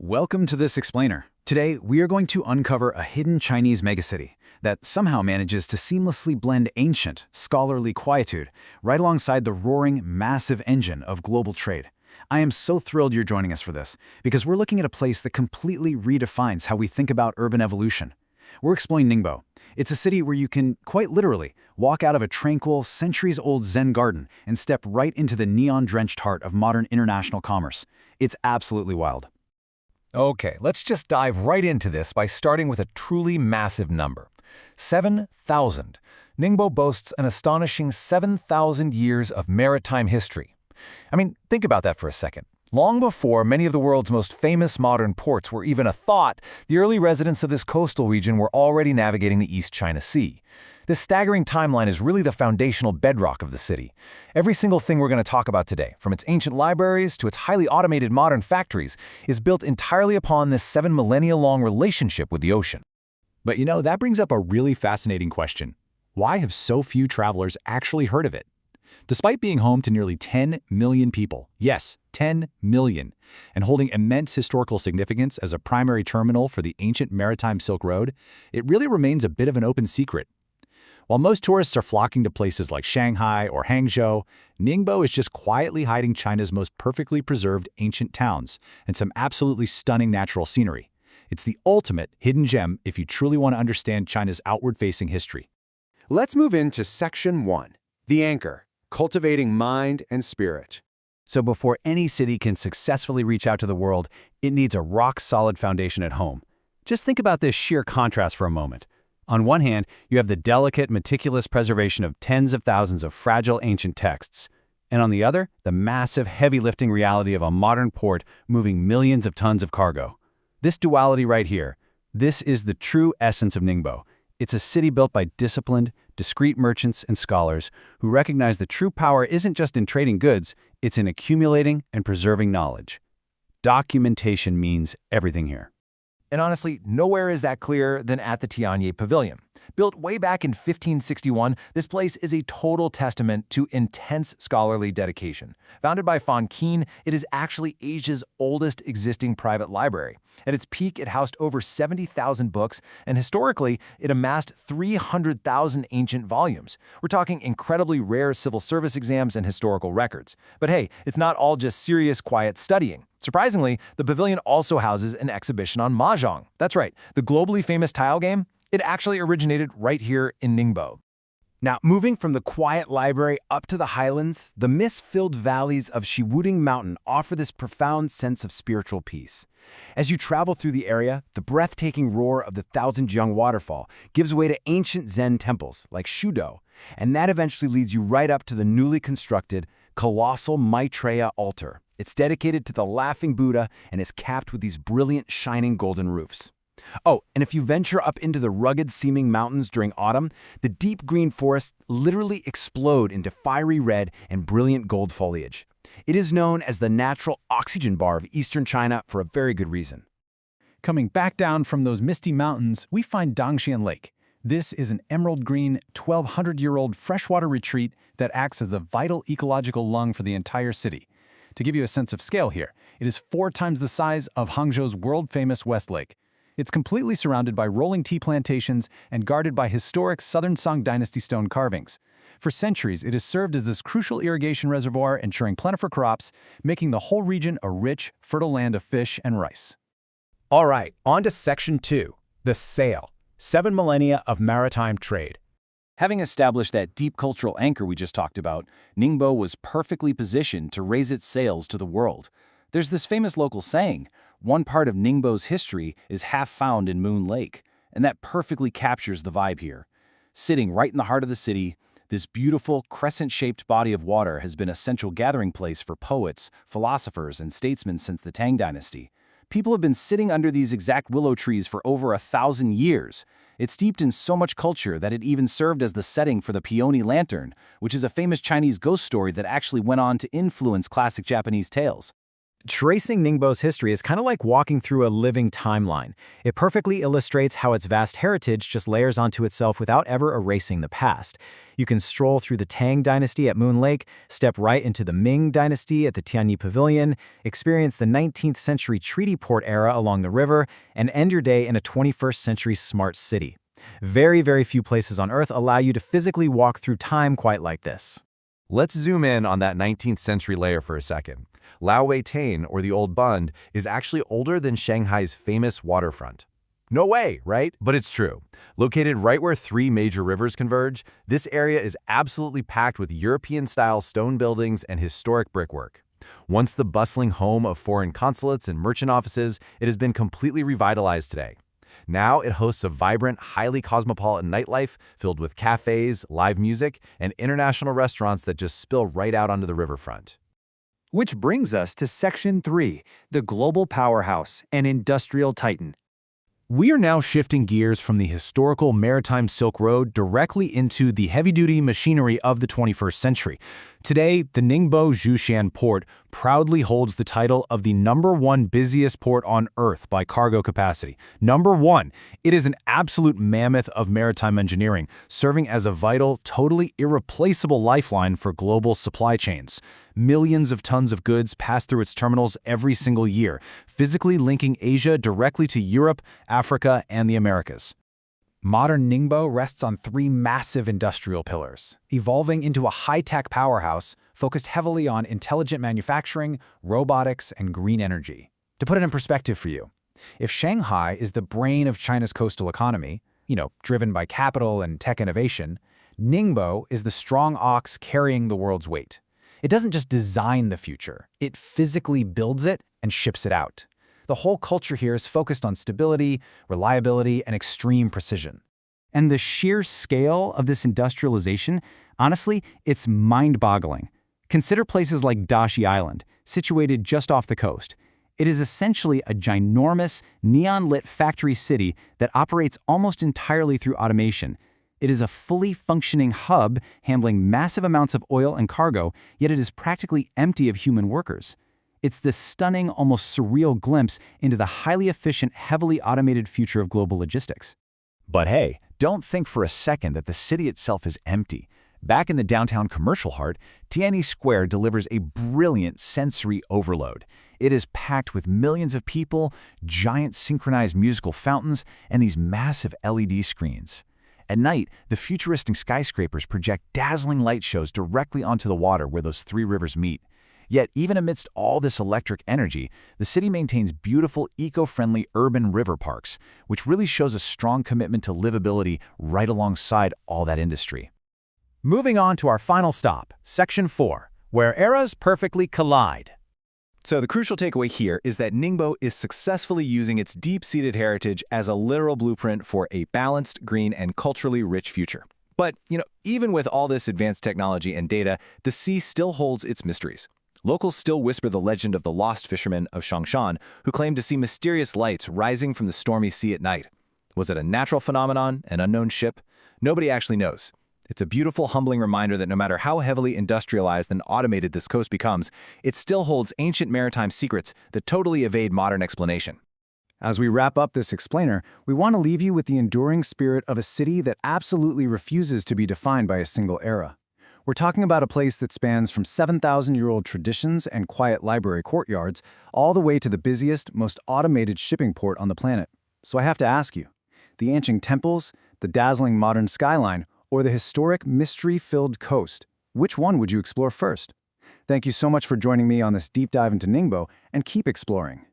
Welcome to this explainer. Today, we are going to uncover a hidden Chinese megacity that somehow manages to seamlessly blend ancient, scholarly quietude right alongside the roaring, massive engine of global trade. I am so thrilled you're joining us for this, because we're looking at a place that completely redefines how we think about urban evolution. We're exploring Ningbo. It's a city where you can, quite literally, walk out of a tranquil, centuries-old Zen garden and step right into the neon-drenched heart of modern international commerce. It's absolutely wild. Okay, let's just dive right into this by starting with a truly massive number. 7,000. Ningbo boasts an astonishing 7,000 years of maritime history. I mean, think about that for a second. Long before many of the world's most famous modern ports were even a thought, the early residents of this coastal region were already navigating the East China Sea. This staggering timeline is really the foundational bedrock of the city. Every single thing we're going to talk about today, from its ancient libraries to its highly automated modern factories, is built entirely upon this 7 millennia-long relationship with the ocean. But that brings up a really fascinating question. Why have so few travelers actually heard of it? Despite being home to nearly 10 million people, yes, 10 million, and holding immense historical significance as a primary terminal for the ancient maritime Silk Road, it really remains a bit of an open secret. While most tourists are flocking to places like Shanghai or Hangzhou, Ningbo is just quietly hiding China's most perfectly preserved ancient towns and some absolutely stunning natural scenery. It's the ultimate hidden gem if you truly want to understand China's outward-facing history. Let's move into Section 1, the anchor, cultivating mind and spirit. So before any city can successfully reach out to the world, it needs a rock-solid foundation at home. Just think about this sheer contrast for a moment. On one hand, you have the delicate, meticulous preservation of tens of thousands of fragile ancient texts. And on the other, the massive, heavy-lifting reality of a modern port moving millions of tons of cargo. This duality right here, this is the true essence of Ningbo. It's a city built by disciplined, discreet merchants and scholars who recognize the true power isn't just in trading goods, it's in accumulating and preserving knowledge. Documentation means everything here. And honestly, nowhere is that clearer than at the Tianyi Pavilion. Built way back in 1561, this place is a total testament to intense scholarly dedication. Founded by Fan Qin, it is actually Asia's oldest existing private library. At its peak, it housed over 70,000 books, and historically, it amassed 300,000 ancient volumes. We're talking incredibly rare civil service exams and historical records. But hey, it's not all just serious, quiet studying. Surprisingly, the pavilion also houses an exhibition on mahjong. That's right, the globally famous tile game. It actually originated right here in Ningbo. Now, moving from the quiet library up to the highlands, the mist-filled valleys of Shiwuding Mountain offer this profound sense of spiritual peace. As you travel through the area, the breathtaking roar of the Thousand-Jiang waterfall gives way to ancient Zen temples like Shudo, and that eventually leads you right up to the newly constructed, colossal Maitreya altar. It's dedicated to the Laughing Buddha and is capped with these brilliant, shining golden roofs. Oh, and if you venture up into the rugged-seeming mountains during autumn, the deep green forests literally explode into fiery red and brilliant gold foliage. It is known as the natural oxygen bar of eastern China for a very good reason. Coming back down from those misty mountains, we find Dongqian Lake. This is an emerald green, 1,200-year-old freshwater retreat that acts as the vital ecological lung for the entire city. To give you a sense of scale here, it is 4 times the size of Hangzhou's world-famous West Lake. It's completely surrounded by rolling tea plantations and guarded by historic Southern Song Dynasty stone carvings. For centuries, it has served as this crucial irrigation reservoir ensuring plentiful crops, making the whole region a rich, fertile land of fish and rice. All right, on to Section 2, the sail, 7 millennia of maritime trade. Having established that deep cultural anchor we just talked about, Ningbo was perfectly positioned to raise its sails to the world. There's this famous local saying, one part of Ningbo's history is half found in Moon Lake, and that perfectly captures the vibe here. Sitting right in the heart of the city, this beautiful, crescent-shaped body of water has been a central gathering place for poets, philosophers, and statesmen since the Tang Dynasty. People have been sitting under these exact willow trees for over 1,000 years. It's steeped in so much culture that it even served as the setting for the Peony Lantern, which is a famous Chinese ghost story that actually went on to influence classic Japanese tales. Tracing Ningbo's history is kind of like walking through a living timeline. It perfectly illustrates how its vast heritage just layers onto itself without ever erasing the past. You can stroll through the Tang Dynasty at Moon Lake, step right into the Ming Dynasty at the Tianyi Pavilion, experience the 19th century treaty port era along the river, and end your day in a 21st century smart city. Very, very few places on Earth allow you to physically walk through time quite like this. Let's zoom in on that 19th century layer for a second. Tain, or the Old Bund, is actually older than Shanghai's famous waterfront. No way, right? But it's true. Located right where three major rivers converge, this area is absolutely packed with European-style stone buildings and historic brickwork. Once the bustling home of foreign consulates and merchant offices, it has been completely revitalized today. Now it hosts a vibrant, highly cosmopolitan nightlife filled with cafes, live music, and international restaurants that just spill right out onto the riverfront. Which brings us to Section 3, the global powerhouse and industrial titan. We are now shifting gears from the historical maritime Silk Road directly into the heavy-duty machinery of the 21st century. Today, the Ningbo Zhoushan port proudly holds the title of the #1 busiest port on Earth by cargo capacity. #1. It is an absolute mammoth of maritime engineering, serving as a vital, totally irreplaceable lifeline for global supply chains. Millions of tons of goods pass through its terminals every single year, physically linking Asia directly to Europe, Africa, and the Americas. Modern Ningbo rests on three massive industrial pillars, evolving into a high-tech powerhouse focused heavily on intelligent manufacturing, robotics, and green energy. To put it in perspective for you, if Shanghai is the brain of China's coastal economy, driven by capital and tech innovation, Ningbo is the strong ox carrying the world's weight. It doesn't just design the future, it physically builds it and ships it out. The whole culture here is focused on stability, reliability, and extreme precision. And the sheer scale of this industrialization, honestly, it's mind-boggling. Consider places like Dashi Island, situated just off the coast. It is essentially a ginormous, neon-lit factory city that operates almost entirely through automation. It is a fully functioning hub handling massive amounts of oil and cargo, yet it is practically empty of human workers. It's this stunning, almost surreal glimpse into the highly efficient, heavily automated future of global logistics. But hey, don't think for a second that the city itself is empty. Back in the downtown commercial heart, Tianyi Square delivers a brilliant sensory overload. It is packed with millions of people, giant synchronized musical fountains, and these massive LED screens. At night, the futuristic skyscrapers project dazzling light shows directly onto the water where those three rivers meet. Yet, even amidst all this electric energy, the city maintains beautiful, eco-friendly urban river parks, which really shows a strong commitment to livability right alongside all that industry. Moving on to our final stop, Section 4, where eras perfectly collide. So the crucial takeaway here is that Ningbo is successfully using its deep-seated heritage as a literal blueprint for a balanced, green, and culturally rich future. But, even with all this advanced technology and data, the sea still holds its mysteries. Locals still whisper the legend of the lost fishermen of Shaoxing, who claim to see mysterious lights rising from the stormy sea at night. Was it a natural phenomenon, an unknown ship? Nobody actually knows. It's a beautiful, humbling reminder that no matter how heavily industrialized and automated this coast becomes, it still holds ancient maritime secrets that totally evade modern explanation. As we wrap up this explainer, we want to leave you with the enduring spirit of a city that absolutely refuses to be defined by a single era. We're talking about a place that spans from 7,000-year-old traditions and quiet library courtyards all the way to the busiest, most automated shipping port on the planet. So I have to ask you, the ancient temples, the dazzling modern skyline, or the historic, mystery-filled coast, which one would you explore first? Thank you so much for joining me on this deep dive into Ningbo, and keep exploring.